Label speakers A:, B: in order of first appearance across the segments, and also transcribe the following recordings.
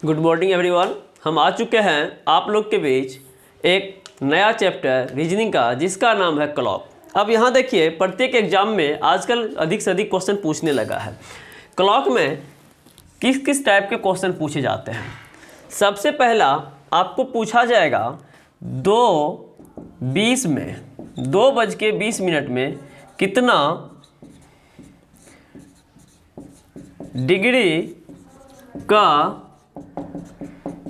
A: Good morning everyone. हम आ चुके हैं आप लोग के बीच एक नया चैप्टर रीजनिंग का जिसका नाम है क्लॉक। अब यहाँ देखिए, प्रत्येक एग्जाम में आजकल अधिक से अधिक क्वेश्चन पूछने लगा है। क्लॉक में किस किस टाइप के क्वेश्चन पूछे जाते हैं। सबसे पहला आपको पूछा जाएगा 2:20 में 2:20 में कितना डिग्री का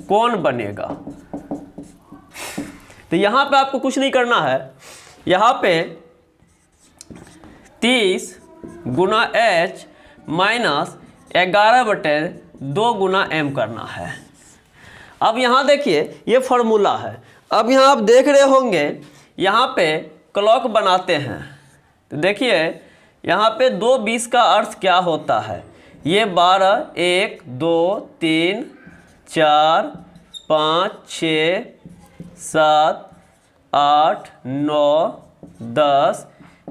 A: कोण बनेगा। तो यहाँ पे आपको कुछ नहीं करना है, यहाँ पे 30 गुना h माइनस 11/2 गुना m करना है। अब यहाँ देखिए ये फॉर्मूला है। अब यहाँ आप देख रहे होंगे, यहाँ पे क्लॉक बनाते हैं तो देखिए यहाँ पे 2:20 का अर्थ क्या होता है। ये 12, 1, 2, 3, 4, 5, 6, 7, 8, 9, 10,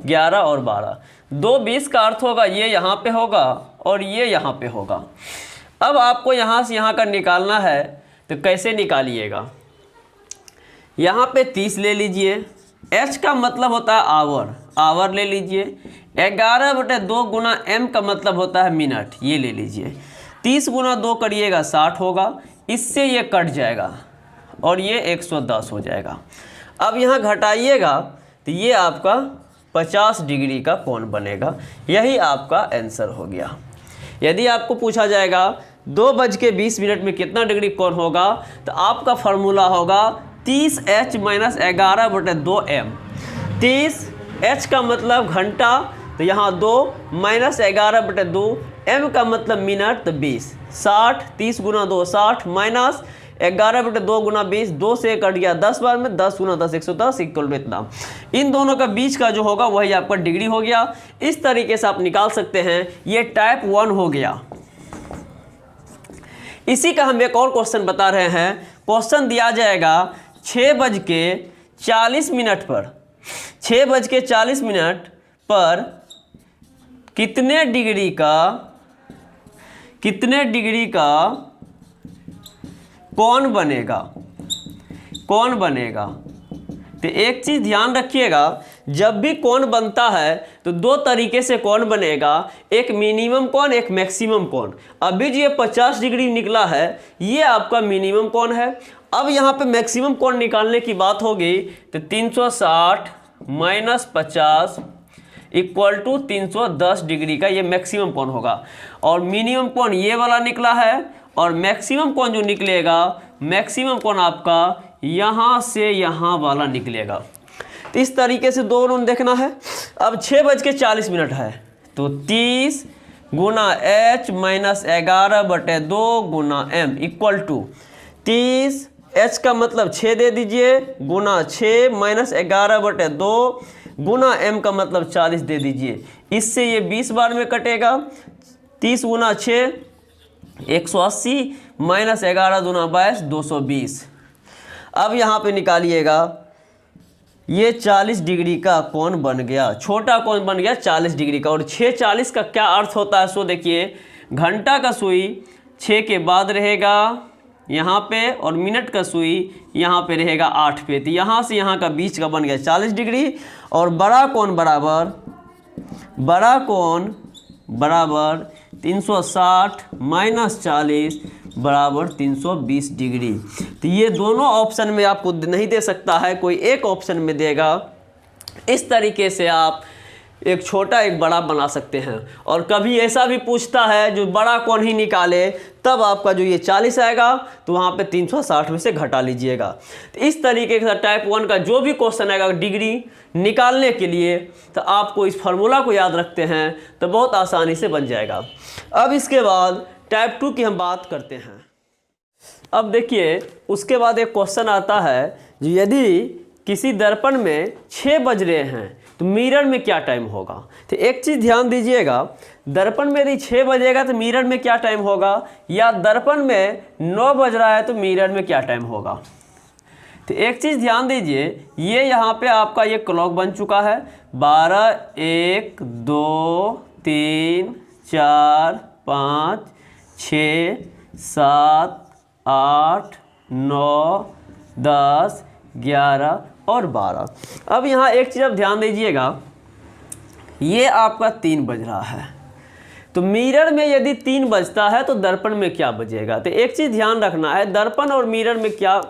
A: 11 और 12। 2:20 का अर्थ होगा ये यहाँ पे होगा और ये यहाँ पे होगा। अब आपको यहाँ से यहाँ का निकालना है तो कैसे निकालिएगा। यहाँ पे 30 ले लीजिए, h का मतलब होता है आवर, आवर ले लीजिए। 11/2 गुना m का मतलब होता है मिनट, ये ले लीजिए। 30 गुना 2 करिएगा 60 होगा, इससे ये कट जाएगा और ये 110 हो जाएगा। अब यहाँ घटाइएगा तो ये आपका 50 डिग्री का कोण बनेगा। यही आपका आंसर हो गया। यदि आपको पूछा जाएगा 2:20 में कितना डिग्री कोण होगा तो आपका फार्मूला होगा 30h माइनस 11/2m। 30h का मतलब घंटा तो यहाँ 2 माइनस 11/2, m का मतलब मिनट तो 20। 60, 30 गुना 2 60 माइनस 11/2 गुना 20, 2 से कट गया 10 बार में, 10 गुना 10 110 इक्वल टू इतना। इन दोनों का बीच का जो होगा वही आपका डिग्री हो गया। इस तरीके से आप निकाल सकते हैं। ये टाइप 1 हो गया। इसी का हम एक और क्वेश्चन बता रहे हैं। क्वेश्चन दिया जाएगा 6:40 पर 6:40 पर कितने डिग्री का कोण बनेगा। तो एक चीज़ ध्यान रखिएगा, जब भी कोण बनता है तो दो तरीके से कोण बनेगा, एक मिनिमम कोण, एक मैक्सिमम कोण। अभी जो ये 50 डिग्री निकला है ये आपका मिनिमम कोण है। अब यहाँ पे मैक्सिमम कोण निकालने की बात होगी तो 360 माइनस 50 इक्वल टू 310 डिग्री का ये मैक्सिमम कोण होगा। और मिनिमम कोण ये वाला निकला है और मैक्सिमम कोण जो निकलेगा, मैक्सिमम कोण आपका यहाँ से यहाँ वाला निकलेगा। तो इस तरीके से दोनों देखना है। अब 6:40 है तो 30 गुना h माइनस 11/2 गुना m इक्वल टू 30, h का मतलब 6 दे दीजिए, गुना 6 माइनस 11/2 गुना m का मतलब 40 दे दीजिए। इससे ये 20 बार में कटेगा। 30 गुना 6 180 माइनस 11 दूना 22 220। अब यहाँ पे निकालिएगा, ये 40 डिग्री का कोण बन गया, छोटा कोण बन गया 40 डिग्री का। और 6:40 का क्या अर्थ होता है सो देखिए, घंटा का सुई 6 के बाद रहेगा यहाँ पे और मिनट का सुई यहाँ पे रहेगा 8 पे। तो यहाँ से यहाँ का बीच का बन गया 40 डिग्री। और बड़ा कोण बराबर 360 माइनस 40 बराबर 320 डिग्री। तो ये दोनों ऑप्शन में आपको नहीं दे सकता है, कोई एक ऑप्शन में देगा। इस तरीके से आप एक छोटा एक बड़ा बना सकते हैं। और कभी ऐसा भी पूछता है जो बड़ा कोण ही निकाले, तब आपका जो ये 40 आएगा तो वहाँ पे 360 में से घटा लीजिएगा। तो इस तरीके से टाइप 1 का जो भी क्वेश्चन आएगा डिग्री निकालने के लिए, तो आपको इस फार्मूला को याद रखते हैं तो बहुत आसानी से बन जाएगा। अब इसके बाद टाइप 2 की हम बात करते हैं। अब देखिए, उसके बाद एक क्वेश्चन आता है, जो यदि किसी दर्पण में 6 बज रहे हैं तो मिरर में क्या टाइम होगा। तो एक चीज़ ध्यान दीजिएगा, दर्पण में यदि 6 बजेगा तो मिरर में क्या टाइम होगा, या दर्पण में 9 बज रहा है तो मिरर में क्या टाइम होगा। तो एक चीज़ ध्यान दीजिए, ये यहाँ पे आपका ये क्लॉक बन चुका है। 12, 1, 2, 3, 4, 5, 6, 7, 8, 9, 10, 11 और 12। अब यहाँ एक चीज़ आप ध्यान दीजिएगा, ये आपका 3 बज रहा है, तो मिरर में यदि 3 बजता है तो दर्पण में क्या बजेगा। तो एक चीज़ ध्यान रखना है, दर्पण और मिरर में क्या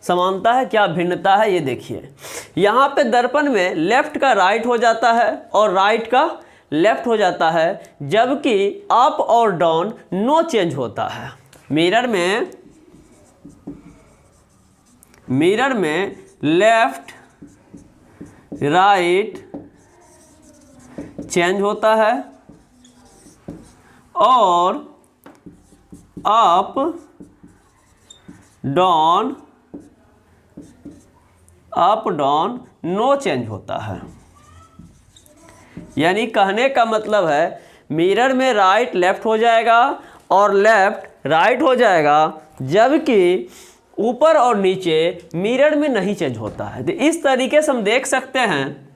A: समानता है, क्या भिन्नता है, ये देखिए। यहाँ पे दर्पण में लेफ्ट का राइट हो जाता है और राइट का लेफ्ट हो जाता है, जबकि अप और डाउन नो चेंज होता है। मिरर में लेफ्ट राइट चेंज होता है और अप डाउन नो चेंज होता है। यानी कहने का मतलब है मिरर में राइट लेफ्ट हो जाएगा और लेफ्ट राइट हो जाएगा, जबकि ऊपर और नीचे मिरर में नहीं चेंज होता है। तो इस तरीके से हम देख सकते हैं,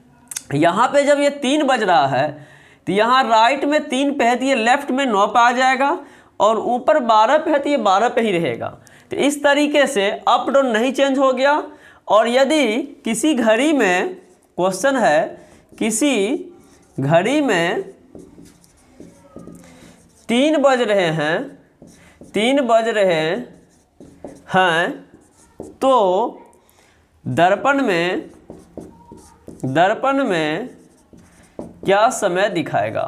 A: यहाँ पे जब ये 3 बज रहा है तो यहाँ राइट में 3 पे है तो ये लेफ्ट में 9 पे आ जाएगा, और ऊपर 12 पे है तो ये 12 पे ही रहेगा। तो इस तरीके से अप डाउन नहीं चेंज हो गया। और यदि किसी घड़ी में क्वेश्चन है, किसी घड़ी में 3 बज रहे हैं, तो दर्पण में क्या समय दिखाएगा,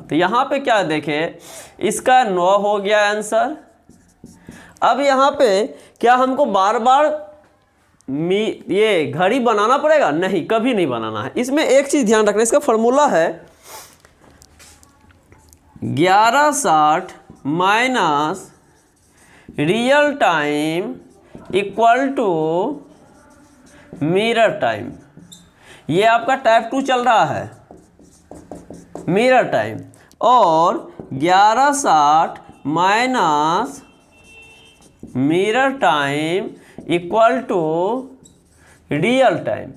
A: तो यहाँ पे क्या देखें, इसका 9 हो गया आंसर। अब यहाँ पे क्या हमको बार बार ये घड़ी बनाना पड़ेगा? नहीं, कभी नहीं बनाना है। इसमें एक चीज़ ध्यान रखना, इसका फॉर्मूला है 1160 minus real time equal to mirror time. ये आपका टाइप 2 चल रहा है, मिरर टाइम, और 1160 minus mirror time equal to real time,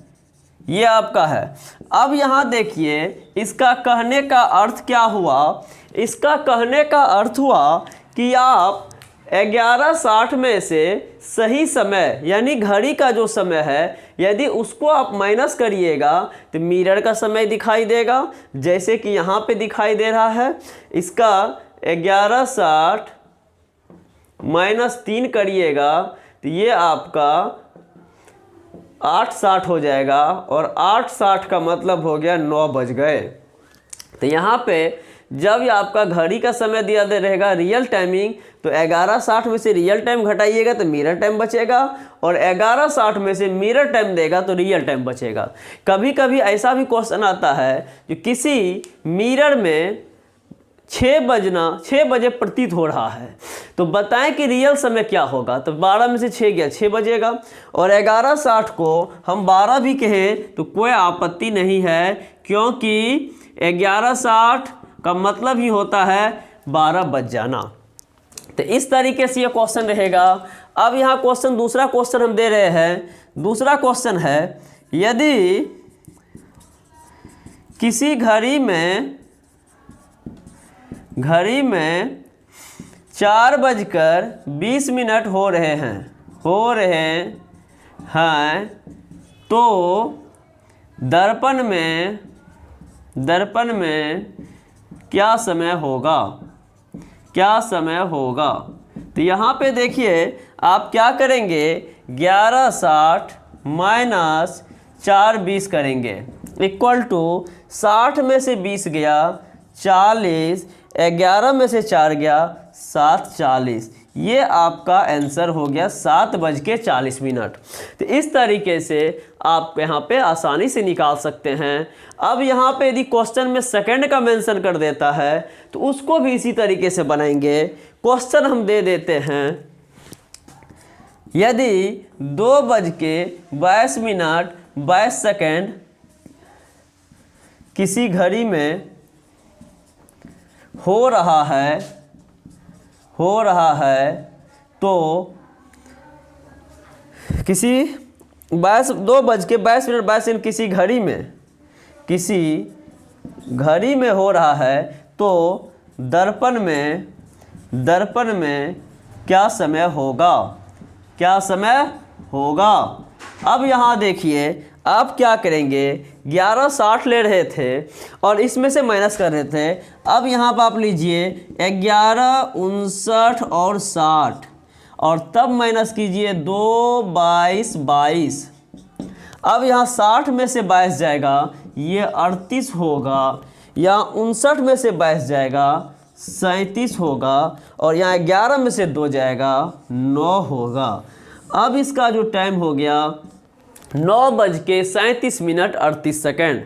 A: ये आपका है। अब यहाँ देखिए, इसका कहने का अर्थ क्या हुआ? इसका कहने का अर्थ हुआ कि आप 11:60 में से सही समय यानी घड़ी का जो समय है, यदि उसको आप माइनस करिएगा तो मिरर का समय दिखाई देगा, जैसे कि यहाँ पे दिखाई दे रहा है। इसका 11:60 माइनस 3 करिएगा तो ये आपका 8:60 हो जाएगा, और 8:60 का मतलब हो गया 9 बज गए। तो यहाँ पे जब ये आपका घड़ी का समय दिया दे रहेगा रियल टाइमिंग, तो 11:60 में से रियल टाइम घटाइएगा तो मिरर टाइम बचेगा, और 11:60 में से मिरर टाइम देगा तो रियल टाइम बचेगा। कभी कभी ऐसा भी क्वेश्चन आता है जो किसी मिरर में 6 बजे प्रतीत हो रहा है, तो बताएं कि रियल समय क्या होगा। तो 12 में से 6 गया, 6 बजेगा, और 11:60 को हम 12 भी कहें तो कोई आपत्ति नहीं है, क्योंकि 11:60 का मतलब ही होता है 12 बज जाना। तो इस तरीके से ये क्वेश्चन रहेगा। अब यहाँ क्वेश्चन, दूसरा क्वेश्चन हम दे रहे हैं। दूसरा क्वेश्चन है, यदि किसी घड़ी में 4:20 हो रहे हैं, तो दर्पण में क्या समय होगा? तो यहाँ पे देखिए, आप क्या करेंगे, 11:60 माइनस 4:20 करेंगे, इक्वल टू 60 में से 20 गया 40, 11 में से 4 गया 7, 40। ये आपका आंसर हो गया 7:40। तो इस तरीके से आप यहाँ पे आसानी से निकाल सकते हैं। अब यहाँ पे यदि क्वेश्चन में सेकंड का मेंशन कर देता है तो उसको भी इसी तरीके से बनाएंगे। क्वेश्चन हम दे देते हैं, यदि 2:22 किसी घड़ी में हो रहा है, तो किसी 2:22 किसी घड़ी में हो रहा है, तो दर्पण में क्या समय होगा, क्या समय होगा। अब यहाँ देखिए आप क्या करेंगे, 11:60 ले रहे थे और इसमें से माइनस कर रहे थे। अब यहाँ पर आप लीजिए 11, 59 और 60 और तब माइनस कीजिए 2, 22, 22। अब यहाँ 60 में से 22 जाएगा, ये 38 होगा। यहाँ 59 में से 22 जाएगा, 37 होगा। और यहाँ 11 में से 2 जाएगा, 9 होगा। अब इसका जो टाइम हो गया 9:37:38।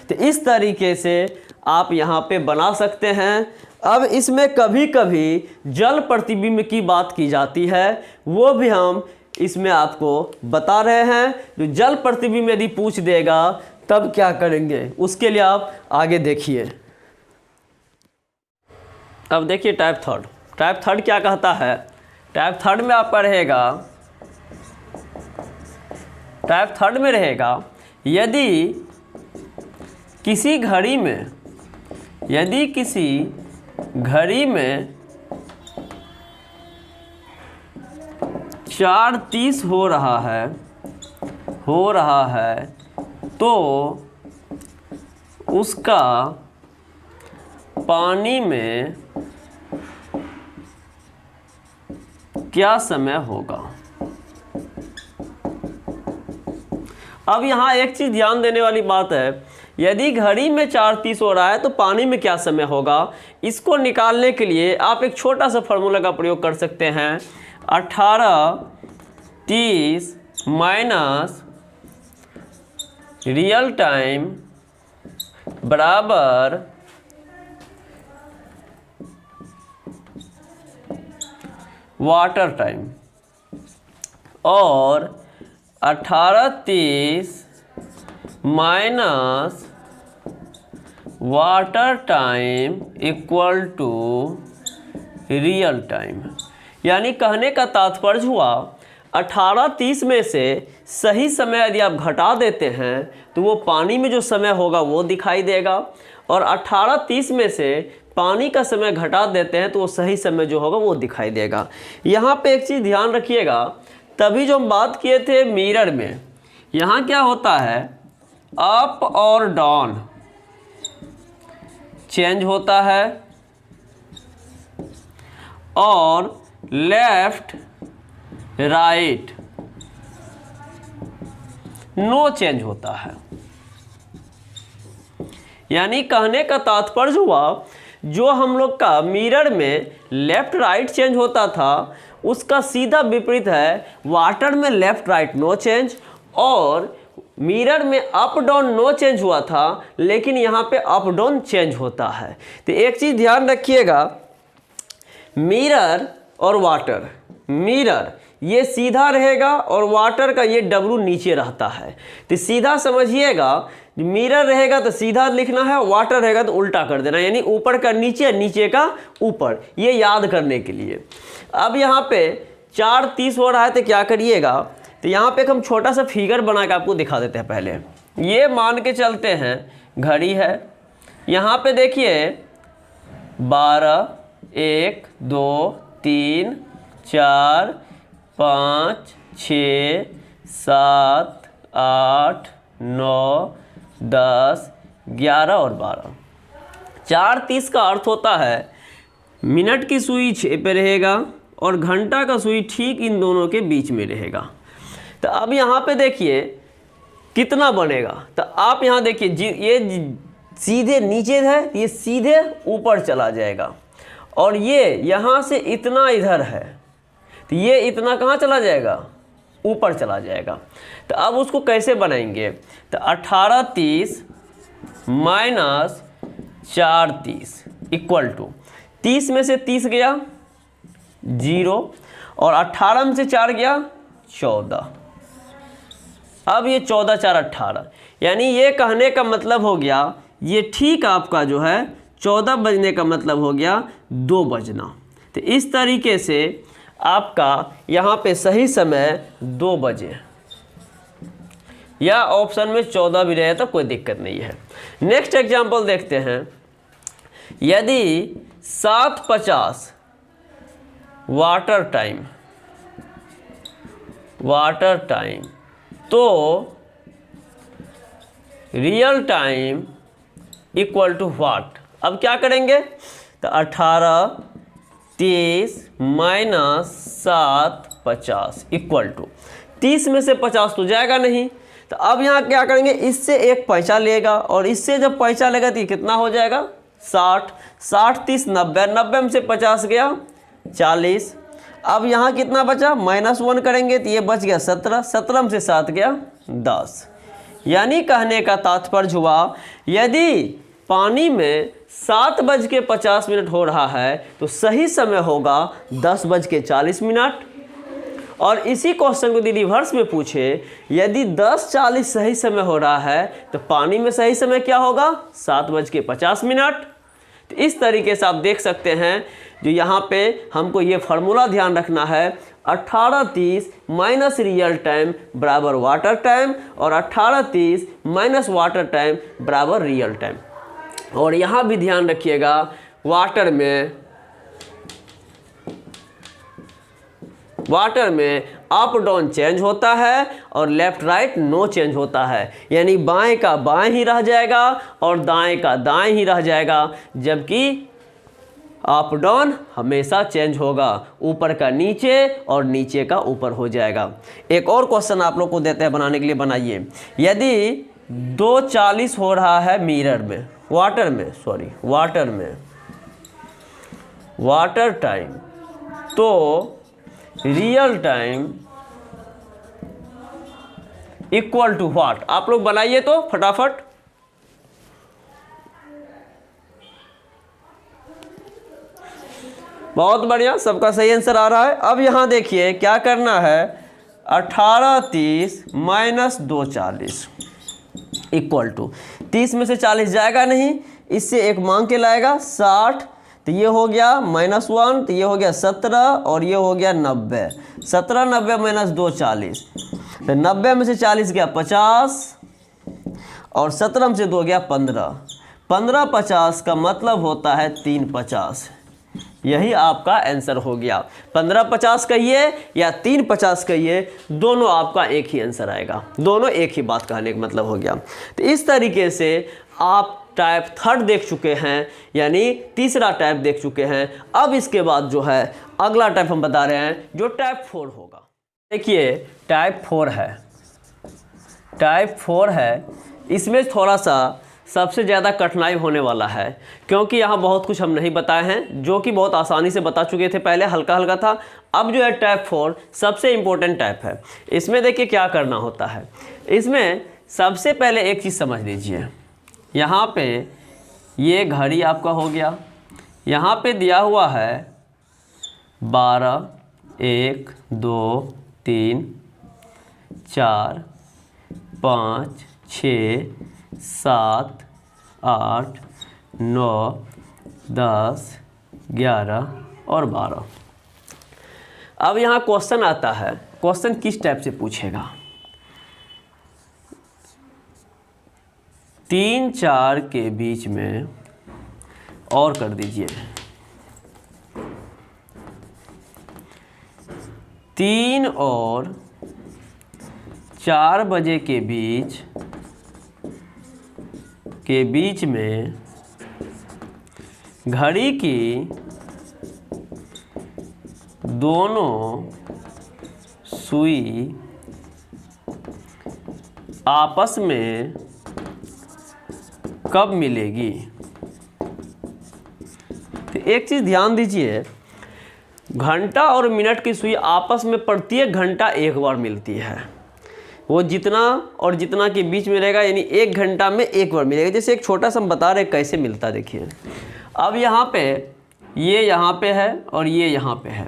A: तो इस तरीके से आप यहाँ पे बना सकते हैं। अब इसमें कभी कभी जल प्रतिबिंब की बात की जाती है, वो भी हम इसमें आपको बता रहे हैं। जो जल प्रतिबिंब यदि पूछ देगा तब क्या करेंगे, उसके लिए आप आगे देखिए। अब देखिए टाइप थर्ड क्या कहता है। टाइप थर्ड में आपका रहेगा, टाइप थर्ड में रहेगा यदि किसी घड़ी में 4:30 हो रहा है तो उसका पानी में क्या समय होगा। अब यहाँ एक चीज़ ध्यान देने वाली बात है, यदि घड़ी में 4:30 हो रहा है तो पानी में क्या समय होगा। इसको निकालने के लिए आप एक छोटा सा फार्मूला का प्रयोग कर सकते हैं। 18:30 माइनस रियल टाइम बराबर वाटर टाइम, और 18:30 minus water time equal to real time. यानी कहने का तात्पर्य हुआ 18:30 में से सही समय यदि आप घटा देते हैं तो वो पानी में जो समय होगा वो दिखाई देगा, और 18:30 में से पानी का समय घटा देते हैं तो वो सही समय जो होगा वो दिखाई देगा। यहाँ पे एक चीज़ ध्यान रखिएगा, तभी जो हम बात किए थे मिरर में, यहाँ क्या होता है अप और डाउन चेंज होता है और लेफ्ट राइट नो चेंज होता है। यानी कहने का तात्पर्य हुआ जो हम लोग का मिरर में लेफ्ट राइट चेंज होता था उसका सीधा विपरीत है वाटर में लेफ्ट राइट नो चेंज, और मिरर में अप डाउन नो चेंज हुआ था लेकिन यहाँ पे अप डाउन चेंज होता है। तो एक चीज़ ध्यान रखिएगा, मिरर और वाटर, मिरर ये सीधा रहेगा और वाटर का ये डब्लू नीचे रहता है। तो सीधा समझिएगा, मिरर रहेगा तो सीधा लिखना है, वाटर रहेगा तो उल्टा कर देना, यानी ऊपर का नीचे नीचे का ऊपर, ये याद करने के लिए। अब यहाँ पे 4:30 हो रहा है तो क्या करिएगा, तो यहाँ पे हम छोटा सा फिगर बना के आपको दिखा देते हैं। पहले ये मान के चलते हैं घड़ी है, यहाँ पे देखिए 12, 1, 2, 3, 4, 5, 6, 7, 8, 9, 10, 11 और 12। 4:30 का अर्थ होता है मिनट की सुई 6 पे रहेगा और घंटा का सुई ठीक इन दोनों के बीच में रहेगा। तो अब यहाँ पे देखिए कितना बनेगा, तो आप यहाँ देखिए ये सीधे नीचे है, ये सीधे ऊपर चला जाएगा, और ये यहाँ से इतना इधर है तो ये इतना कहाँ चला जाएगा, ऊपर चला जाएगा। तो अब उसको कैसे बनाएंगे, तो 18:30 माइनस 4:30 इक्वल टू 30 में से 30 गया 0 और 18 में से 4 गया 14। अब ये 14, 4, 18, यानी ये कहने का मतलब हो गया ये ठीक आपका जो है 14 बजने का मतलब हो गया 2 बजना। तो इस तरीके से आपका यहाँ पे सही समय 2 बजे, या ऑप्शन में 14 भी रहे तो कोई दिक्कत नहीं है। नेक्स्ट एग्जाम्पल देखते हैं। यदि 7:50 वाटर टाइम तो real time equal to what. अब क्या करेंगे, तो 18 30 माइनस 7:50 इक्वल टू 30 में से 50 तो जाएगा नहीं, तो अब यहाँ क्या करेंगे, इससे एक पैंचा लेगा और इससे जब पैंचा लेगा तो ये कितना हो जाएगा 60, 60 30 90, 90 में से 50 गया 40। अब यहाँ कितना बचा, -1 करेंगे तो ये बच गया 17, 17 में से 7 गया 10। यानी कहने का तात्पर्य हुआ, यदि पानी में 7:50 हो रहा है तो सही समय होगा 10:40। और इसी क्वेश्चन को यदि रिवर्स में पूछे, यदि 10:40 सही समय हो रहा है तो पानी में सही समय क्या होगा 7:50। तो इस तरीके से आप देख सकते हैं, जो यहाँ पे हमको ये फार्मूला ध्यान रखना है, 18:30 माइनस रियल टाइम बराबर वाटर टाइम और 18:30 माइनस वाटर टाइम बराबर रियल टाइम। और यहाँ भी ध्यान रखिएगा, वाटर में अप डाउन चेंज होता है और लेफ्ट राइट नो चेंज होता है, यानी बाएं का बाएं ही रह जाएगा और दाएं का दाएं ही रह जाएगा, जबकि अप डाउन हमेशा चेंज होगा, ऊपर का नीचे और नीचे का ऊपर हो जाएगा। एक और क्वेश्चन आप लोग को देते हैं बनाने के लिए, बनाइए। यदि 2:40 हो रहा है वाटर टाइम तो real time equal to what. आप लोग बनाइए तो फटाफट। बहुत बढ़िया, सबका सही आंसर आ रहा है। अब यहां देखिए क्या करना है, 18:30 माइनस 2:40 इक्वल टू 30 में से 40 जाएगा नहीं, इससे एक मांग के लाएगा 60, तो ये हो गया -1, तो ये हो गया 17 और ये हो गया 90। 17 90 माइनस 2 40, तो 90 में से 40 गया 50 और 17 में से 2 गया 15। 15 50 का मतलब होता है 3 50। यही आपका आंसर हो गया। 15 50 कहिए या 3 50 कहिए, दोनों आपका एक ही आंसर आएगा, दोनों एक ही बात कहने का मतलब हो गया। तो इस तरीके से आप टाइप 3 देख चुके हैं, यानी तीसरा टाइप देख चुके हैं। अब इसके बाद जो है अगला टाइप हम बता रहे हैं, जो टाइप 4 होगा। देखिए टाइप 4 है, इसमें थोड़ा सा सबसे ज़्यादा कठिनाई होने वाला है, क्योंकि यहाँ बहुत कुछ हम नहीं बताए हैं, जो कि बहुत आसानी से बता चुके थे पहले, हल्का हल्का था। अब जो है टाइप 4 सबसे इम्पोर्टेंट टाइप है। इसमें देखिए क्या करना होता है। इसमें सबसे पहले एक चीज़ समझ लीजिए, यहाँ पे ये घड़ी आपका हो गया, यहाँ पे दिया हुआ है 12 1 2 3 4 5 6 7 8 9 10 11 और 12। अब यहाँ क्वेश्चन आता है, क्वेश्चन किस टाइप से पूछेगा। 3 4 के बीच में और कर दीजिए, 3 और 4 बजे के बीच में घड़ी की दोनों सुई आपस में कब मिलेगी। तो एक चीज़ ध्यान दीजिए, घंटा और मिनट की सुई आपस में प्रत्येक घंटा एक बार मिलती है। वो जितना और जितना के बीच में रहेगा, यानी 1 घंटा में एक बार मिलेगा। जैसे एक छोटा सा हम बता रहे कैसे मिलता है, देखिए। अब यहाँ पे ये यहाँ पे है और ये यहाँ पे है।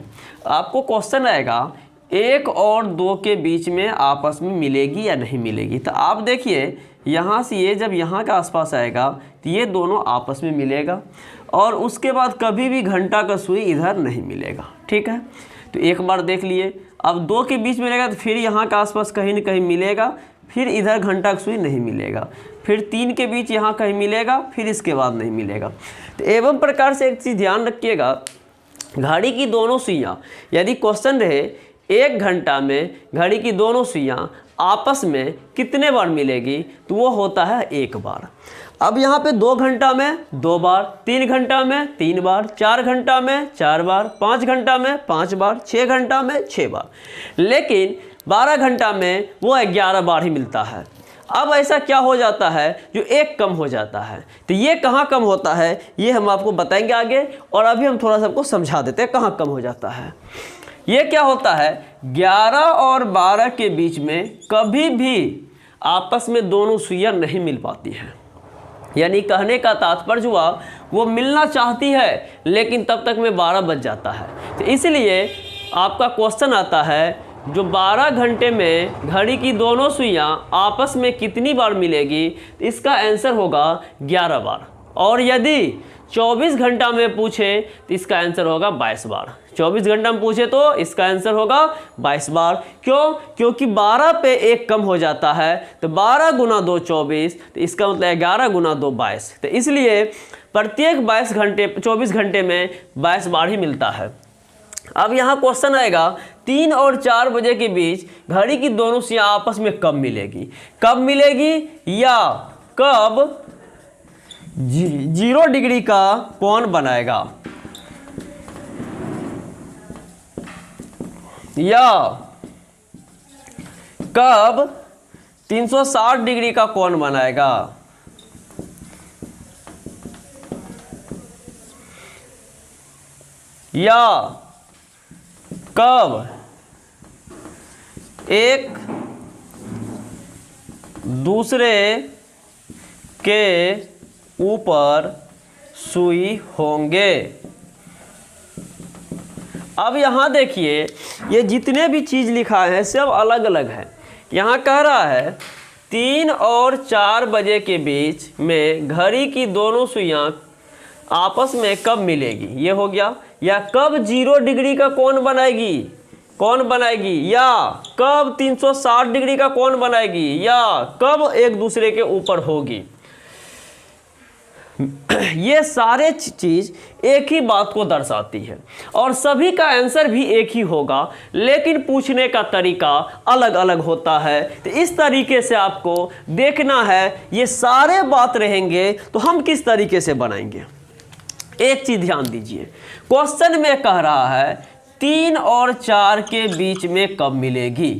A: आपको क्वेश्चन आएगा 1 और 2 के बीच में आपस में मिलेगी या नहीं मिलेगी। तो आप देखिए यहाँ से ये जब यहाँ के आसपास आएगा तो ये दोनों आपस में मिलेगा, और उसके बाद कभी भी घंटा का सुई इधर नहीं मिलेगा। ठीक है, तो एक बार देख लिए। अब 2 के बीच में रहेगा तो फिर यहाँ के आसपास कहीं न कहीं मिलेगा, फिर इधर घंटा का सुई नहीं मिलेगा, फिर 3 के बीच यहाँ कहीं मिलेगा, फिर इसके बाद नहीं मिलेगा। तो एवं प्रकार से एक चीज़ ध्यान रखिएगा, घड़ी की दोनों सुइयाँ, यदि क्वेश्चन रहे 1 घंटा में घड़ी की दोनों सुइयाँ आपस में कितने बार मिलेगी, तो वो होता है 1 बार। अब यहाँ पे 2 घंटा में 2 बार, 3 घंटा में 3 बार, 4 घंटा में 4 बार, 5 घंटा में 5 बार, 6 घंटा में 6 बार, लेकिन 12 घंटा में वो 11 बार ही मिलता है। अब ऐसा क्या हो जाता है जो 1 कम हो जाता है, तो ये कहाँ कम होता है ये हम आपको बताएंगे आगे, और अभी हम थोड़ा सा आपको समझा देते हैं कहाँ कम हो जाता है। ये क्या होता है, 11 और 12 के बीच में कभी भी आपस में दोनों सुइयाँ नहीं मिल पाती हैं। यानी कहने का तात्पर्य हुआ वो मिलना चाहती है लेकिन तब तक में 12 बज जाता है। तो इसलिए आपका क्वेश्चन आता है जो 12 घंटे में घड़ी की दोनों सुइयाँ आपस में कितनी बार मिलेगी, तो इसका आंसर होगा 11 बार। और यदि 24 घंटा में पूछे तो इसका आंसर होगा 22 बार। 24 घंटा में पूछे तो इसका आंसर होगा 22 बार। क्यों? क्योंकि 12 पे 1 कम हो जाता है, तो 12 गुना 2 24, तो इसका मतलब 11 गुना 2 22। तो इसलिए प्रत्येक 24 घंटे में 22 बार ही मिलता है। अब यहाँ क्वेश्चन आएगा 3 और 4 बजे के बीच घड़ी की दोनों सुइयाँ आपस में कब मिलेगी, कब मिलेगी, या कब 0 डिग्री का कोण बनाएगा, या कब 360 डिग्री का कोण बनाएगा, या कब एक दूसरे के ऊपर सुई होंगे। अब यहाँ देखिए ये जितने भी चीज़ लिखा है सब अलग अलग है। यहाँ कह रहा है 3 और 4 बजे के बीच में घड़ी की दोनों सुइयाँ आपस में कब मिलेगी, ये हो गया, या कब 0 डिग्री का कोण बनाएगी, या कब 360 डिग्री का कोण बनाएगी, या कब एक दूसरे के ऊपर होगी। ये सारे चीज़ एक ही बात को दर्शाती है और सभी का आंसर भी एक ही होगा, लेकिन पूछने का तरीका अलग अलग होता है। तो इस तरीके से आपको देखना है, ये सारे बात रहेंगे तो हम किस तरीके से बनाएंगे। एक चीज़ ध्यान दीजिए, क्वेश्चन में कह रहा है 3 और 4 के बीच में कब मिलेगी,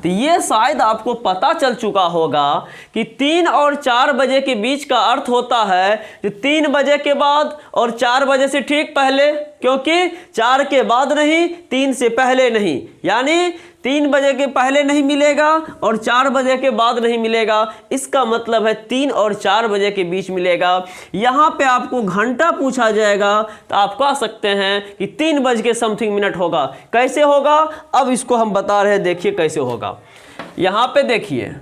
A: तो ये शायद आपको पता चल चुका होगा कि 3 और 4 बजे के बीच का अर्थ होता है कि 3 बजे के बाद और 4 बजे से ठीक पहले, क्योंकि 4 के बाद नहीं 3 से पहले नहीं, यानी 3 बजे के पहले नहीं मिलेगा और 4 बजे के बाद नहीं मिलेगा। इसका मतलब है 3 और 4 बजे के बीच मिलेगा। यहाँ पे आपको घंटा पूछा जाएगा तो आप कह सकते हैं कि 3 बज के समथिंग मिनट होगा। कैसे होगा अब इसको हम बता रहे हैं, देखिए कैसे होगा। यहाँ पे देखिए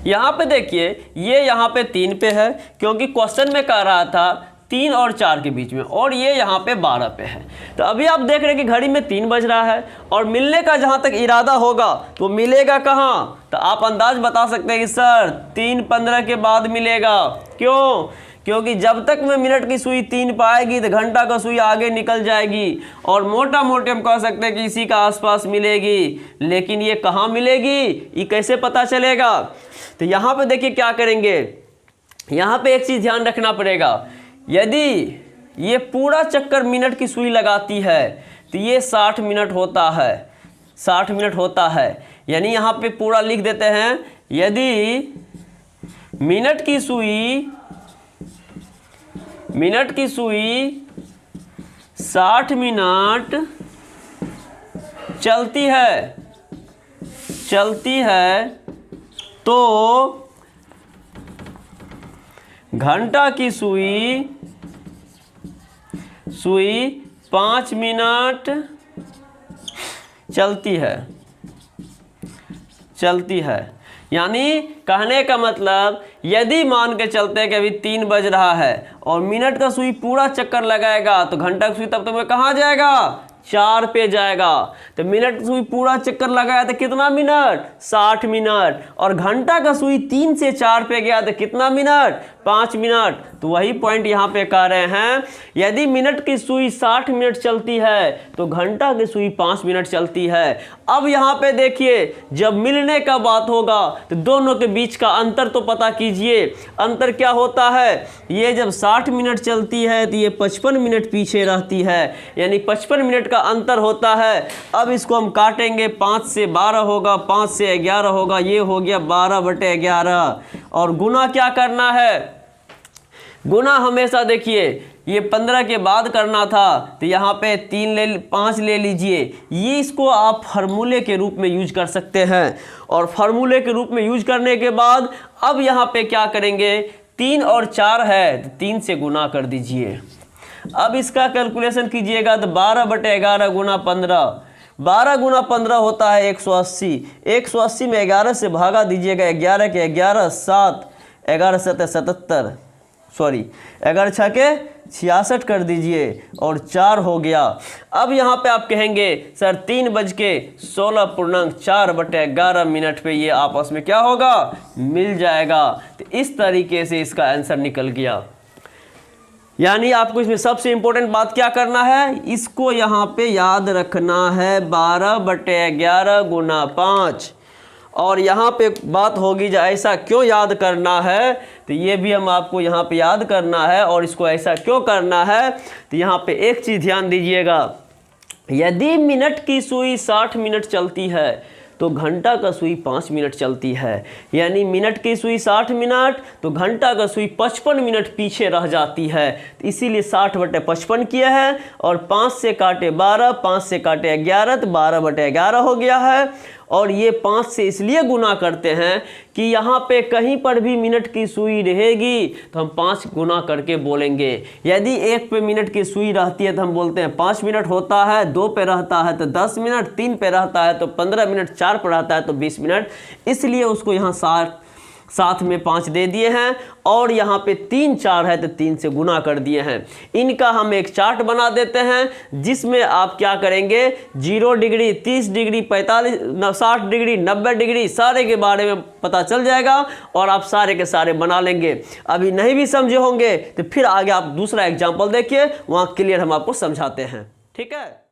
A: यहाँ पे देखिए ये यहाँ पे 3 पे है, क्योंकि क्वेश्चन में कह रहा था 3 और 4 के बीच में, और ये यहाँ पे 12 पे है। तो अभी आप देख रहे हैं कि घड़ी में 3 बज रहा है और मिलने का जहाँ तक इरादा होगा तो मिलेगा कहाँ, तो आप अंदाज बता सकते हैं कि सर 3:15 के बाद मिलेगा। क्यों? क्योंकि जब तक में मिनट की सुई 3 पे आएगी तो घंटा का सुई आगे निकल जाएगी और मोटा मोटे हम कह सकते हैं कि इसी का आसपास मिलेगी। लेकिन ये कहाँ मिलेगी, ये कैसे पता चलेगा? तो यहाँ पे देखिए क्या करेंगे, यहाँ पे एक चीज़ ध्यान रखना पड़ेगा। यदि ये पूरा चक्कर मिनट की सुई लगाती है तो ये 60 मिनट होता है, 60 मिनट होता है। यानी यहाँ पे पूरा लिख देते हैं, यदि मिनट की सुई 60 मिनट चलती है तो घंटा की सुई 5 मिनट चलती है। यानी कहने का मतलब यदि मान के चलते हैं कि अभी 3 बज रहा है और मिनट का सुई पूरा चक्कर लगाएगा तो घंटा का सुई तब तक कहाँ जाएगा, 4 पे जाएगा। तो मिनट का सुई पूरा चक्कर लगाया तो कितना मिनट, 60 मिनट। और घंटा का सुई 3 से 4 पे गया तो कितना मिनट, 5 मिनट। तो वही पॉइंट यहाँ पे कह रहे हैं, यदि मिनट की सुई 60 मिनट चलती है तो घंटा की सुई 5 मिनट चलती है। अब यहाँ पे देखिए, जब मिलने का बात होगा तो दोनों के बीच का अंतर तो पता कीजिए। अंतर क्या होता है, ये जब 60 मिनट चलती है तो ये 55 मिनट पीछे रहती है, यानी 55 मिनट का अंतर होता है। अब इसको हम काटेंगे, 5 से 12 होगा, 5 से 11 होगा, ये हो गया 12/11। और गुना क्या करना है, गुना हमेशा देखिए ये 15 के बाद करना था, तो यहाँ पे 5 ले लीजिए। ये इसको आप फार्मूले के रूप में यूज कर सकते हैं। और फार्मूले के रूप में यूज करने के बाद अब यहाँ पे क्या करेंगे, 3 और 4 है तो 3 से गुना कर दीजिए। अब इसका कैलकुलेशन कीजिएगा तो 12/11 गुना 15, 12 गुना 15 होता है 180। 180 में 11 से भागा दीजिएगा, 11 के 11, 7, 11 7 77, सॉरी 11 6 के 66 कर दीजिए और 4 हो गया। अब यहाँ पे आप कहेंगे सर 3:16.4/11 मिनट पे ये आपस में क्या होगा, मिल जाएगा। तो इस तरीके से इसका आंसर निकल गया। यानी आपको इसमें सबसे इंपॉर्टेंट बात क्या करना है, इसको यहाँ पे याद रखना है, 12/11 गुना 5। और यहाँ पे बात होगी जो ऐसा क्यों याद करना है, तो ये भी हम आपको यहाँ पे याद करना है। और इसको ऐसा क्यों करना है, तो यहाँ पे एक चीज़ ध्यान दीजिएगा, यदि मिनट की सुई 60 मिनट चलती है तो घंटा का सुई 5 मिनट चलती है। यानी मिनट की सुई 60 मिनट तो घंटा का सुई 55 मिनट पीछे रह जाती है। तो इसीलिए 60/55 किया है। और 5 से काटे 12, 5 से काटे 11 तो 12/11 हो गया है। और ये 5 से इसलिए गुना करते हैं कि यहाँ पे कहीं पर भी मिनट की सुई रहेगी तो हम 5 गुना करके बोलेंगे। यदि 1 पे मिनट की सुई रहती है तो हम बोलते हैं 5 मिनट होता है, 2 पे रहता है तो 10 मिनट, 3 पे रहता है तो 15 मिनट, 4 पे रहता है तो 20 मिनट। इसलिए उसको यहाँ साथ में 5 दे दिए हैं। और यहाँ पे 3 4 है तो 3 से गुना कर दिए हैं। इनका हम एक चार्ट बना देते हैं जिसमें आप क्या करेंगे, 0 डिग्री, 30 डिग्री, 45, 60 डिग्री, 90 डिग्री सारे के बारे में पता चल जाएगा और आप सारे के सारे बना लेंगे। अभी नहीं भी समझे होंगे तो फिर आगे आप दूसरा एग्जाम्पल देखिए, वहाँ क्लियर हम आपको समझाते हैं। ठीक है,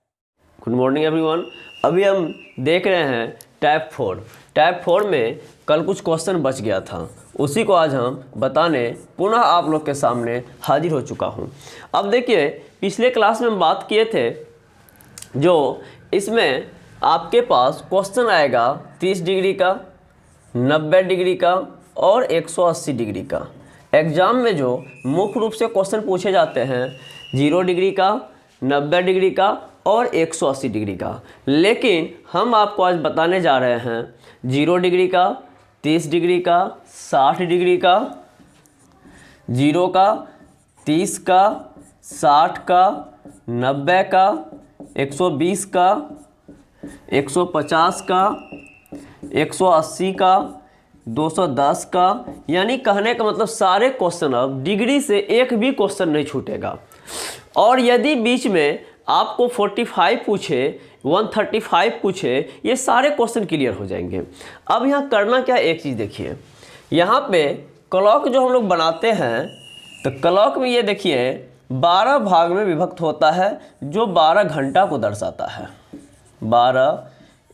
A: गुड मॉर्निंग एवरीवन। अभी हम देख रहे हैं टाइप 4। टाइप 4 में कल कुछ क्वेश्चन बच गया था, उसी को आज हम बताने पुनः आप लोग के सामने हाजिर हो चुका हूं। अब देखिए, पिछले क्लास में हम बात किए थे, जो इसमें आपके पास क्वेश्चन आएगा 30 डिग्री का, 90 डिग्री का और 180 डिग्री का। एग्ज़ाम में जो मुख्य रूप से क्वेश्चन पूछे जाते हैं 0 डिग्री का, 90 डिग्री का और 180 डिग्री का। लेकिन हम आपको आज बताने जा रहे हैं 0 डिग्री का, 30 डिग्री का, 60 डिग्री का, 0 का, 30 का, 60 का, 90 का, 120 का, 150 का, 180 का, 210 का। यानी कहने का मतलब सारे क्वेश्चन, अब डिग्री से एक भी क्वेश्चन नहीं छूटेगा। और यदि बीच में आपको 45 पूछे, 135 पूछे, ये सारे क्वेश्चन क्लियर हो जाएंगे। अब यहाँ करना क्या, एक चीज़ देखिए, यहाँ पे क्लॉक जो हम लोग बनाते हैं तो क्लॉक में ये देखिए 12 भाग में विभक्त होता है जो 12 घंटा को दर्शाता है। 12,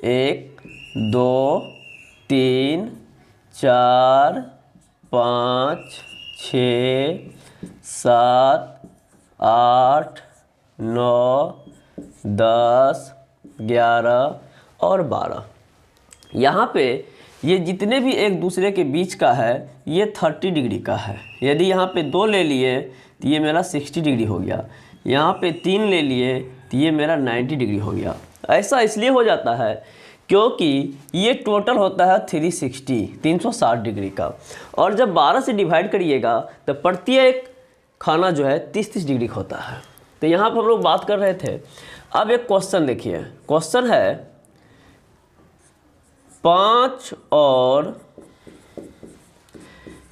A: 1, 2, 3, 4, 5, 6, 7, 8, 9, 10, 11 और 12। यहाँ पे ये जितने भी एक दूसरे के बीच का है ये 30 डिग्री का है। यदि यहाँ पे 2 ले लिए तो ये मेरा 60 डिग्री हो गया, यहाँ पे 3 ले लिए तो ये मेरा 90 डिग्री हो गया। ऐसा इसलिए हो जाता है क्योंकि ये टोटल होता है 360 डिग्री का। और जब 12 से डिवाइड करिएगा तो प्रत्येक खाना जो है 30 डिग्री का होता है। तो यहाँ पर हम लोग बात कर रहे थे। अब एक क्वेश्चन देखिए, क्वेश्चन है 5 और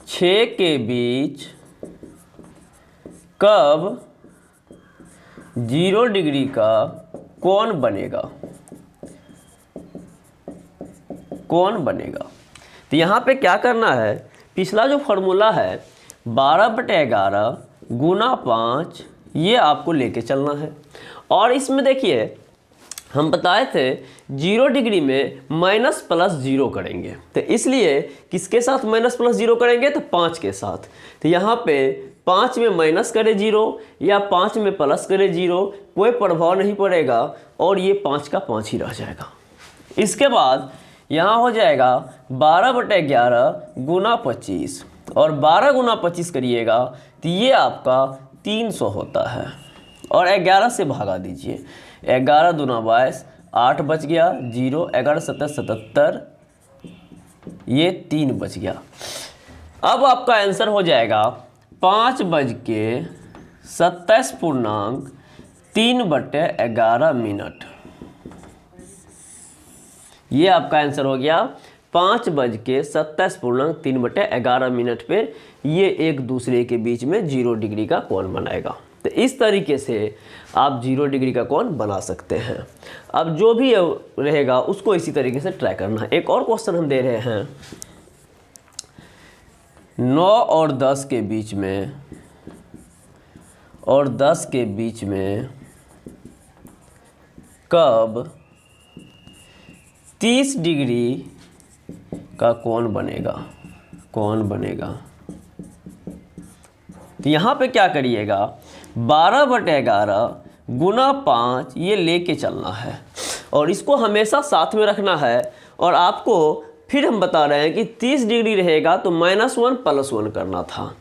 A: 6 के बीच कब 0 डिग्री का कोण बनेगा? कोण बनेगा। तो यहाँ पे क्या करना है, पिछला जो फॉर्मूला है 12/11 गुना 5, ये आपको लेके चलना है। और इसमें देखिए हम बताए थे 0 डिग्री में माइनस प्लस 0 करेंगे, तो इसलिए किसके साथ माइनस प्लस 0 करेंगे? तो 5 के साथ। तो यहाँ पे 5 में माइनस करे 0 या 5 में प्लस करे 0, कोई प्रभाव नहीं पड़ेगा और ये 5 का 5 ही रह जाएगा। इसके बाद यहाँ हो जाएगा 12/11 गुना 25, और 12 गुना 25 करिएगा तो ये आपका 300 होता है। और 11 से भागा दीजिए, 11 दूना 22, 8 बच गया, 0 11 7 77, ये 3 बच गया। अब आपका आंसर हो जाएगा 5:27.3/11 ये आपका आंसर हो गया 5:27.3/11 पे ये एक दूसरे के बीच में 0 डिग्री का कोण बनाएगा। तो इस तरीके से आप 0 डिग्री का कोण बना सकते हैं। अब जो भी रहेगा उसको इसी तरीके से ट्राई करना है। एक और क्वेश्चन हम दे रहे हैं, 9 और 10 के बीच में, और 10 के बीच में कब 30 डिग्री का कोण बनेगा? कोण बनेगा। तो यहाँ पे क्या करिएगा, 12/11 गुना 5 ये लेके चलना है और इसको हमेशा साथ में रखना है। और आपको फिर हम बता रहे हैं कि 30 डिग्री रहेगा तो -1 +1 करना था।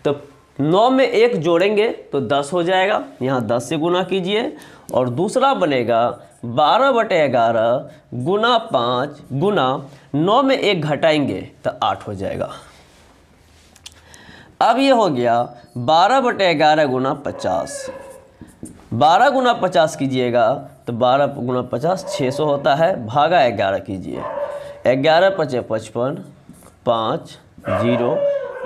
A: तो 9 में 1 जोड़ेंगे तो 10 हो जाएगा, यहाँ 10 से गुना कीजिए। और दूसरा बनेगा 12/11 गुना 5 गुना 9 में 1 घटाएंगे तो 8 हो जाएगा। अब ये हो गया 12/11 गुना 50, 12 गुना 50 कीजिएगा तो 12 गुना 50 600 होता है, भागा 11 कीजिए, 11 × 5 = 55, 5 0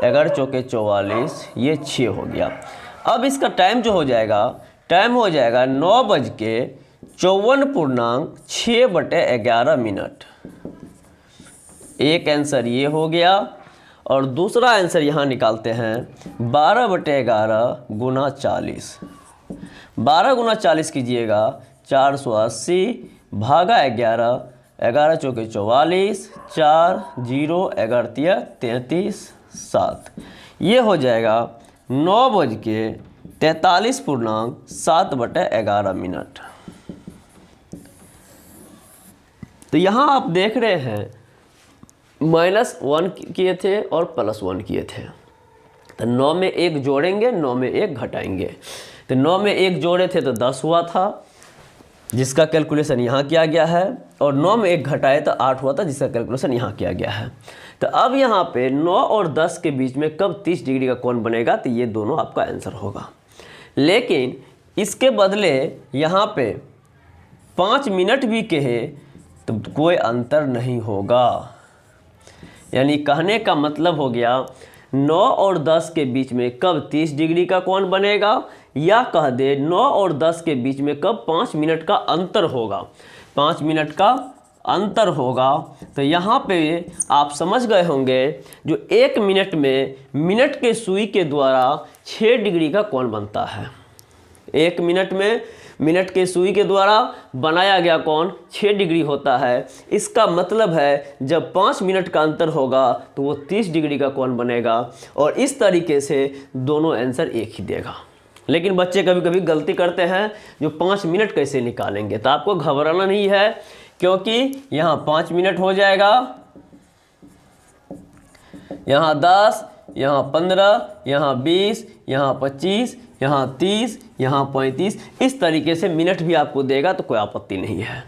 A: 11 × 4 = 44, ये 6 हो गया। अब इसका टाइम जो हो जाएगा, टाइम हो जाएगा 9:54.6/11। एक आंसर ये हो गया। और दूसरा आंसर यहाँ निकालते हैं 12/11 गुना 40, 12 गुना 40 कीजिएगा 480, भागा 11, 11 × 4 = 44, 4 0 11 33 7, ये हो जाएगा 9:43.7/11। तो यहाँ आप देख रहे हैं -1 किए थे और +1 किए थे। तो 9 में 1 जोड़ेंगे, 9 में 1 घटाएंगे। तो 9 में 1 जोड़े थे तो 10 हुआ था, जिसका कैलकुलेशन यहाँ किया गया है। और 9 में 1 घटाए तो 8 हुआ था, जिसका कैलकुलेशन यहाँ किया गया है। तो अब यहाँ पे 9 और 10 के बीच में कब 30 डिग्री का कोण बनेगा? तो ये दोनों आपका आंसर होगा। लेकिन इसके बदले यहाँ पे 5 मिनट भी कहे तो कोई अंतर नहीं होगा। यानी कहने का मतलब हो गया 9 और 10 के बीच में कब 30 डिग्री का कोण बनेगा, या कह दे 9 और 10 के बीच में कब 5 मिनट का अंतर होगा। 5 मिनट का अंतर होगा। तो यहाँ पे आप समझ गए होंगे, जो 1 मिनट में मिनट के सुई के द्वारा 6 डिग्री का कोण बनता है। 1 मिनट में मिनट के सुई के द्वारा बनाया गया कोण 6 डिग्री होता है। इसका मतलब है जब 5 मिनट का अंतर होगा तो वो 30 डिग्री का कोण बनेगा। और इस तरीके से दोनों आंसर एक ही देगा। लेकिन बच्चे कभी कभी गलती करते हैं, जो 5 मिनट कैसे निकालेंगे। तो आपको घबराना नहीं है, क्योंकि यहाँ 5 मिनट हो जाएगा, यहाँ 10, यहाँ 15, यहाँ 20, यहाँ 25, यहाँ 30, यहाँ 35, इस तरीके से मिनट भी आपको देगा तो कोई आपत्ति नहीं है।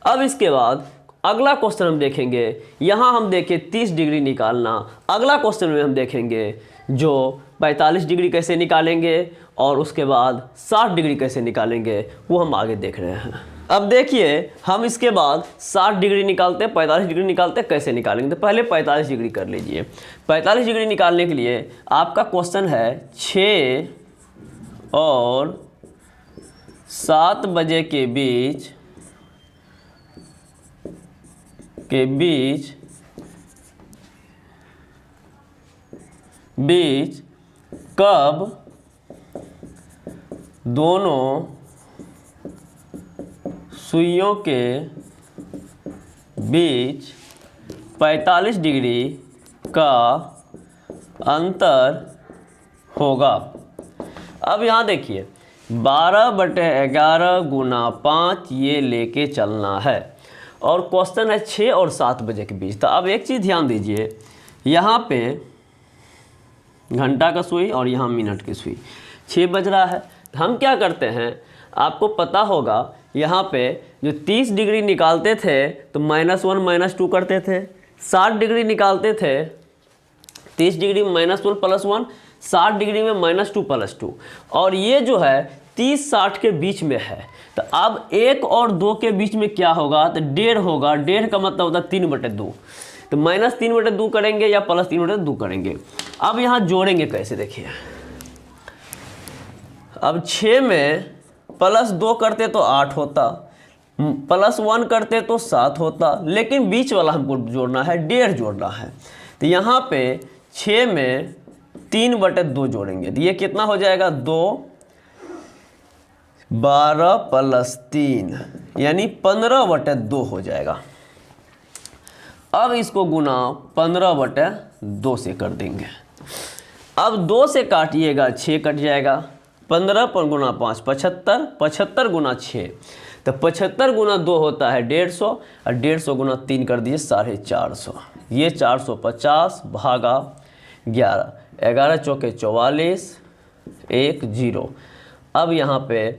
A: अब इसके बाद अगला क्वेश्चन हम देखेंगे। यहाँ हम देखें 30 डिग्री निकालना। अगला क्वेश्चन में हम देखेंगे जो 45 डिग्री कैसे निकालेंगे और उसके बाद 60 डिग्री कैसे निकालेंगे, वो हम आगे देख रहे हैं। अब देखिए हम इसके बाद 60 डिग्री निकालते हैं, 45 डिग्री निकालते हैं, कैसे निकालेंगे? तो पहले 45 डिग्री कर लीजिए। 45 डिग्री निकालने के लिए आपका क्वेश्चन है 6 और 7 बजे के बीच कब दोनों सुइयों के बीच 45 डिग्री का अंतर होगा। अब यहाँ देखिए 12/11 गुना 5 ये लेके चलना है और क्वेश्चन है 6 और 7 बजे के बीच। तो अब एक चीज़ ध्यान दीजिए, यहाँ पे घंटा का सुई और यहाँ मिनट की सुई, 6 बज रहा है। हम क्या करते हैं, आपको पता होगा यहाँ पे जो 30 डिग्री निकालते थे तो -1 -2 करते थे, 60 डिग्री निकालते थे 30 डिग्री में -1 + 1, 60 डिग्री में -2 + 2, और ये जो है 30-60 के बीच में है। तो अब 1 और 2 के बीच में क्या होगा, तो 1.5 होगा। 1.5 का मतलब होता है 3/2, तो -3/2 करेंगे या +3/2 करेंगे। अब यहाँ जोड़ेंगे कैसे, देखिए अब 6 में +2 करते तो 8 होता, +1 करते तो 7 होता, लेकिन बीच वाला हमको जोड़ना है, 1.5 जोड़ना है। तो यहाँ पे 6 में 3/2 जोड़ेंगे तो ये कितना हो जाएगा, 2, 12 + 3 यानी 15/2 हो जाएगा। अब इसको गुना 15/2 से कर देंगे। अब 2 से काटिएगा 6 कट जाएगा, 15 पर गुना 5 75, 75 गुना 6, तो 75 गुना 2 होता है 150, और 150 गुना 3 कर दीजिए 450। ये 450 भागा 11, 11 चौके 44, 1 0। अब यहाँ पे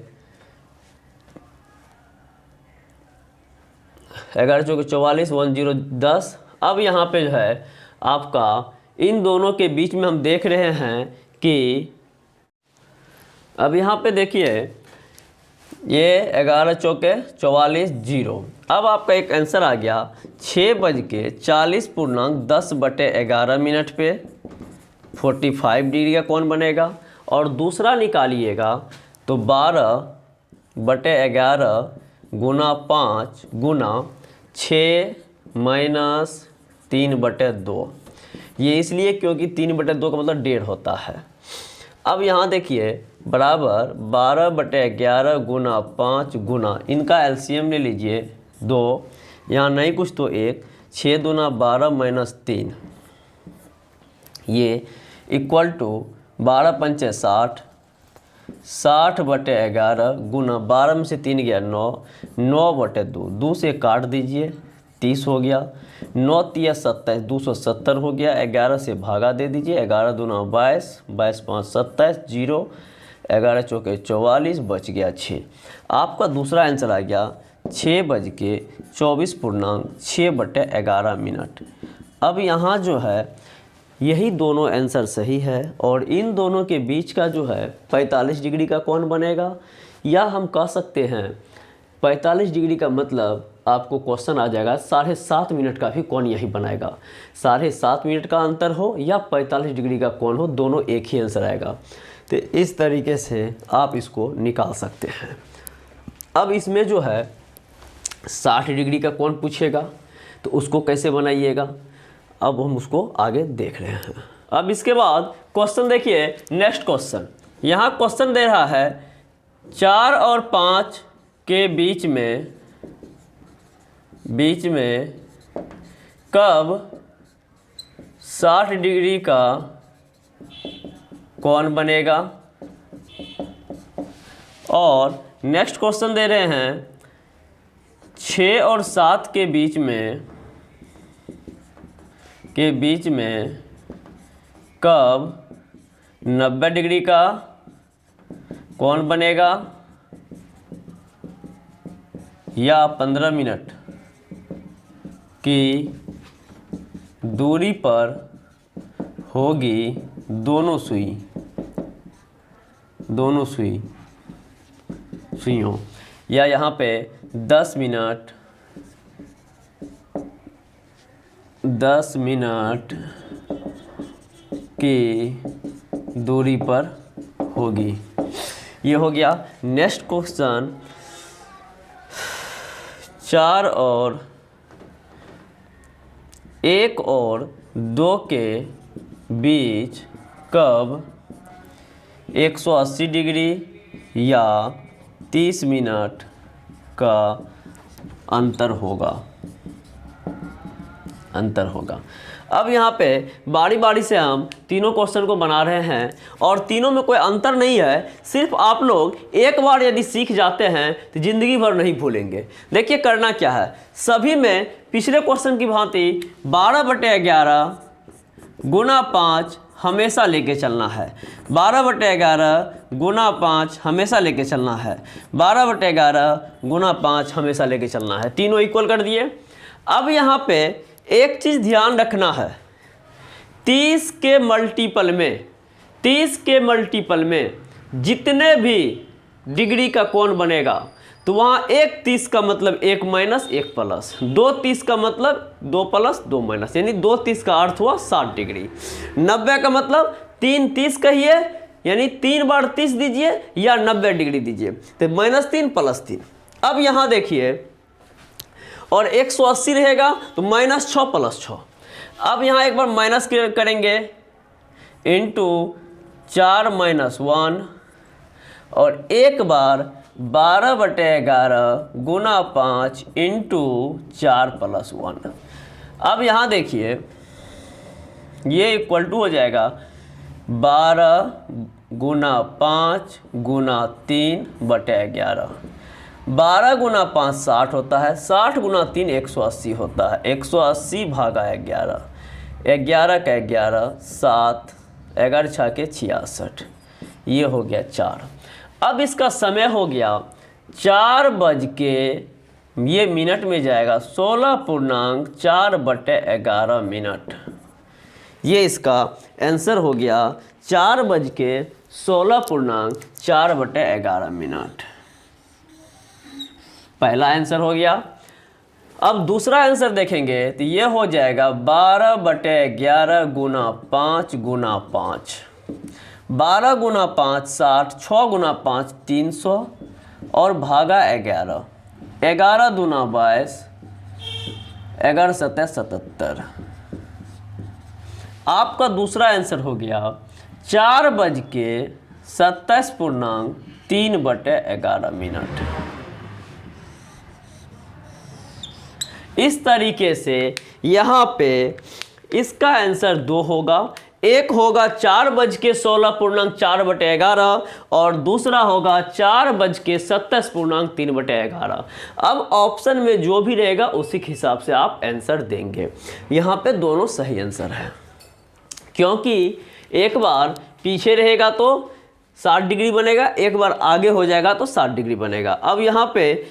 A: 11 चौके 44, 1 0 10। अब यहाँ पे जो है आपका इन दोनों के बीच में हम देख रहे हैं कि अब यहाँ पे देखिए ये 11 चौके 44 0। अब आपका एक आंसर आ गया 6:40.10 मिनट पे 45 डिग्री का कोण बनेगा। और दूसरा निकालिएगा तो 12/11 गुना 5 गुना 6 - 3/2। ये इसलिए क्योंकि 3/2 का मतलब 1.5 होता है। अब यहाँ देखिए बराबर 12/11 गुना 5 गुना, इनका एलसीएम ले लीजिए 2, यहाँ नहीं कुछ तो 1, 6 दूना 12 - 3, ये इक्वल टू 12 पंचे 60, 60/11 गुना 12 में से 3 गया 9, 9/2, 2 से काट दीजिए 30 हो गया, 9 तिया 27, 270 हो गया। 11 से भागा दे दीजिए, 11 दूना 22, 22 5 27 0, 11 चौके 44 बच गया 6। आपका दूसरा आंसर आ गया 6:24.6/11 मिनट। अब यहाँ जो है यही दोनों आंसर सही है और इन दोनों के बीच का जो है 45 डिग्री का कोण बनेगा, या हम कह सकते हैं 45 डिग्री का मतलब आपको क्वेश्चन आ जाएगा 7.5 मिनट का भी कोण यही बनाएगा। 7.5 मिनट का अंतर हो या 45 डिग्री का कोण हो, दोनों एक ही आंसर आएगा। तो इस तरीके से आप इसको निकाल सकते हैं। अब इसमें जो है 60 डिग्री का कोण पूछेगा तो उसको कैसे बनाइएगा, अब हम उसको आगे देख रहे हैं। अब इसके बाद क्वेश्चन देखिए, नेक्स्ट क्वेश्चन यहाँ क्वेश्चन दे रहा है 4 और 5 के बीच में कब 60 डिग्री का कोण बनेगा। और नेक्स्ट क्वेश्चन दे रहे हैं 6 और 7 के बीच में कब 90 डिग्री का कोण बनेगा या 15 मिनट की दूरी पर होगी दोनों सुइयों, या यहाँ पे 10 मिनट की दूरी पर होगी। ये हो गया। नेक्स्ट क्वेश्चन, 4 और 1 और 2 के बीच कब 180 डिग्री या 30 मिनट का अंतर होगा। अब यहाँ पे बारी बारी से हम तीनों क्वेश्चन को बना रहे हैं और तीनों में कोई अंतर नहीं है। सिर्फ आप लोग एक बार यदि सीख जाते हैं तो ज़िंदगी भर नहीं भूलेंगे। देखिए करना क्या है, सभी में पिछले क्वेश्चन की भांति 12/11 गुना 5 हमेशा लेके चलना है। 12/11 गुना 5 हमेशा लेके चलना है। 12/11 गुना 5 हमेशा लेके चलना है। तीनों इक्वल कर दिए। अब यहाँ पे एक चीज़ ध्यान रखना है, 30 के मल्टीपल में जितने भी डिग्री का कोण बनेगा तो वहाँ एक 30 का मतलब 1 माइनस 1 प्लस, 2 30 का मतलब 2 प्लस 2 माइनस, यानी 2 30 का अर्थ हुआ 60 डिग्री। 90 का मतलब 3 30 कहिए, यानी 3 बार 30 दीजिए या 90 डिग्री दीजिए, तो -3 + 3। अब यहाँ देखिए, और 180 रहेगा तो -6 + 6। अब यहाँ एक बार माइनस करेंगे, इंटू 4 - 1, और एक बार 12/11 गुना 5 इंटू 4 + 1। अब यहाँ देखिए ये इक्वल टू हो जाएगा 12 गुना 5 गुना 3/11। 12 गुना 5 60 होता है, 60 गुना 3 180 होता है, 180 भागा 11, 11 का 11 7, 11 6 के 66, ये हो गया 4। अब इसका समय हो गया 4 बज के, ये मिनट में जाएगा 16.4/11 मिनट। ये इसका आंसर हो गया 4 बज के 16.4/11 मिनट। पहला आंसर हो गया। अब दूसरा आंसर देखेंगे तो ये हो जाएगा 12/11 गुना 5 गुना 5। 12 गुना 5 60, 6 गुना 5 300 और भागा 11, 11 दूना 22, 11 7 77। आपका दूसरा आंसर हो गया 4 बज के 27.3/11 मिनट। इस तरीके से यहाँ पे इसका आंसर 2 होगा। एक होगा 4 बज के 16.4/11 और दूसरा होगा 4 बज के 27.3/11। अब ऑप्शन में जो भी रहेगा उसी के हिसाब से आप आंसर देंगे। यहाँ पे दोनों सही आंसर है, क्योंकि एक बार पीछे रहेगा तो 60 डिग्री बनेगा, एक बार आगे हो जाएगा तो 60 डिग्री बनेगा। अब यहाँ पे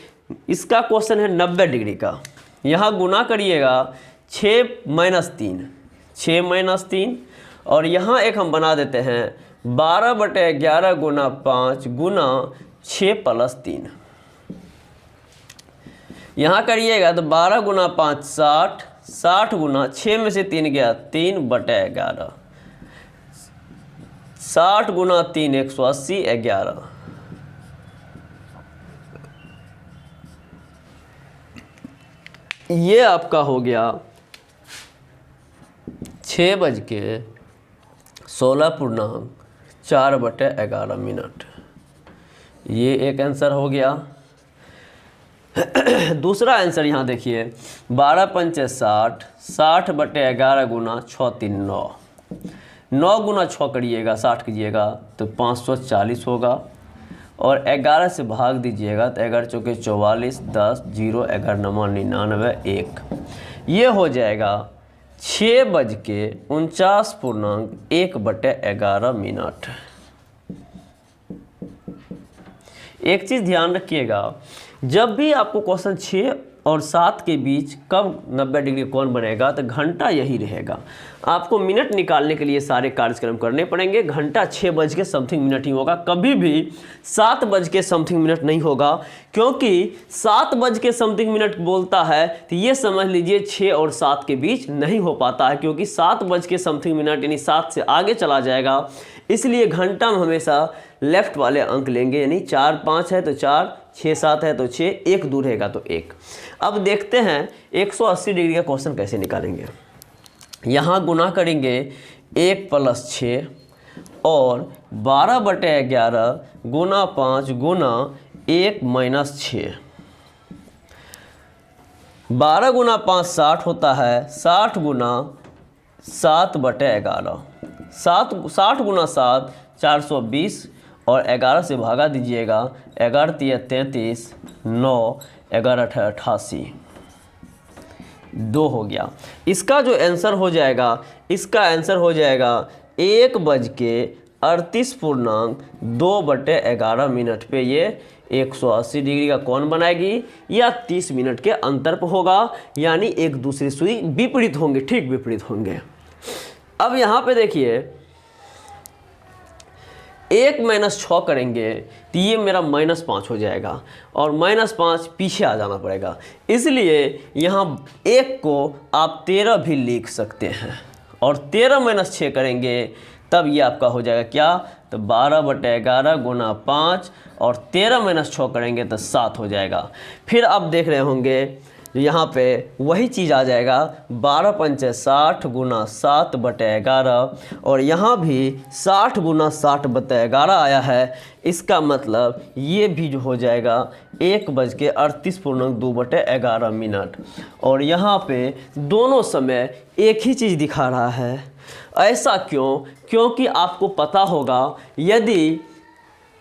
A: इसका क्वेश्चन है 90 डिग्री का। यहाँ गुना करिएगा 6 - 3, 6 - 3, और यहाँ एक हम बना देते हैं 12/11 गुना 5 गुना 6 + 3। यहाँ करिएगा तो 12 गुना 5 60, 60 गुना 6 में से 3 गया 3/11, 60 गुना 3 180, 11। ये आपका हो गया 6 बज के 16.4/11 मिनट। ये एक आंसर हो गया। दूसरा आंसर यहाँ देखिए 12 × 5 = 60, 60/11 गुना 6 3 9, 9 गुना 6 करिएगा 60 कीजिएगा तो 540 होगा, और 11 से भाग दीजिएगा तो 11 चौके 44, 10 0 11 9 99 1। ये हो जाएगा 6 बज के 49.1/11 मिनट। एक चीज़ ध्यान रखिएगा, जब भी आपको क्वेश्चन 6 और 7 के बीच कब 90 डिग्री कोण बनेगा, तो घंटा यही रहेगा। आपको मिनट निकालने के लिए सारे कार्यक्रम करने पड़ेंगे। घंटा 6 बज के समथिंग मिनट ही होगा, कभी भी 7 बज के समथिंग मिनट नहीं होगा, क्योंकि 7 बज के समथिंग मिनट बोलता है तो ये समझ लीजिए 6 और 7 के बीच नहीं हो पाता है, क्योंकि 7 बज के समथिंग मिनट यानी 7 से आगे चला जाएगा। इसलिए घंटा में हमेशा लेफ्ट वाले अंक लेंगे, यानी 4 5 है तो 4, 6 7 है तो 6, 1 दूर रहेगा तो 1। अब देखते हैं 180 डिग्री का क्वेश्चन कैसे निकालेंगे। यहाँ गुना करेंगे 1 + 6 और 12/11 गुना 5 गुना 1 - 6। 12 गुना 5 60 होता है, 60 गुना 7/11, 60 गुना 7 420 और 11 से भागा दीजिएगा, 11 × 3 = 33, 9 11 × 8 = 88, 2 हो गया। इसका जो आंसर हो जाएगा, इसका आंसर हो जाएगा 1:38.2/11 मिनट पे ये 180 डिग्री का कोण बनाएगी, या 30 मिनट के अंतर पर होगा, यानी एक दूसरे से विपरीत होंगे, ठीक विपरीत होंगे। अब यहाँ पे देखिए 1 - 6 करेंगे तो ये मेरा -5 हो जाएगा, और -5 पीछे आ जाना पड़ेगा, इसलिए यहाँ 1 को आप 13 भी लिख सकते हैं, और 13 - 6 करेंगे तब ये आपका हो जाएगा क्या, तो 12/11 गुना 5 और 13 - 6 करेंगे तो 7 हो जाएगा। फिर आप देख रहे होंगे यहाँ पे वही चीज़ आ जाएगा, 12 × 5 = 60 गुना 7/11, और यहाँ भी 60 गुना 60/11 आया है। इसका मतलब ये भी जो हो जाएगा 1:38.2/11 मिनट, और यहाँ पे दोनों समय एक ही चीज़ दिखा रहा है। ऐसा क्यों? क्योंकि आपको पता होगा यदि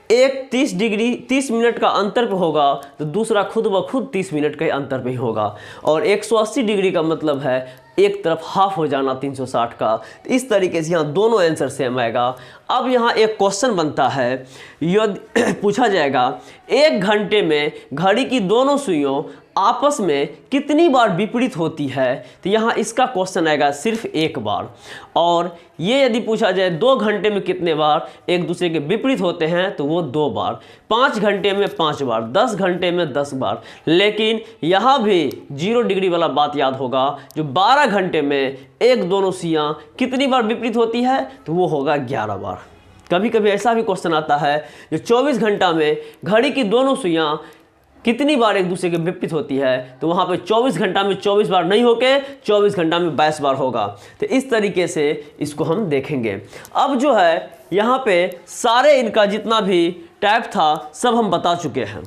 A: एक 30 मिनट का अंतर पे होगा तो दूसरा खुद ब खुद 30 मिनट के अंतर पे ही होगा, और 180 डिग्री का मतलब है एक तरफ हाफ हो जाना 360 का। तो इस तरीके से यहाँ दोनों आंसर सेम आएगा। अब यहाँ एक क्वेश्चन बनता है, यदि पूछा जाएगा 1 घंटे में घड़ी की दोनों सुइयों आपस में कितनी बार विपरीत होती है, तो यहाँ इसका क्वेश्चन आएगा सिर्फ 1 बार। और ये यदि पूछा जाए 2 घंटे में कितने बार एक दूसरे के विपरीत होते हैं, तो वो 2 बार, 5 घंटे में 5 बार, 10 घंटे में 10 बार। लेकिन यहाँ भी 0 डिग्री वाला बात याद होगा, जो 12 घंटे में एक दोनों सुइयां कितनी बार विपरीत होती है, तो वो होगा 11 बार। कभी कभी ऐसा भी क्वेश्चन आता है जो 24 घंटा में घड़ी की दोनों सुइयां कितनी बार एक दूसरे के विपरीत होती है, तो वहाँ पे 24 घंटा में 24 बार नहीं होके 24 घंटा में 22 बार होगा। तो इस तरीके से इसको हम देखेंगे। अब जो है यहाँ पे सारे इनका जितना भी टाइप था सब हम बता चुके हैं।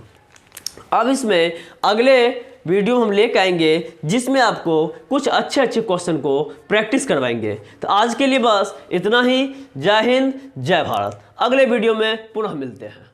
A: अब इसमें अगले वीडियो हम लेकर आएंगे जिसमें आपको कुछ अच्छे क्वेश्चन को प्रैक्टिस करवाएंगे। तो आज के लिए बस इतना ही। जय हिंद, जय भारत। अगले वीडियो में पुनः मिलते हैं।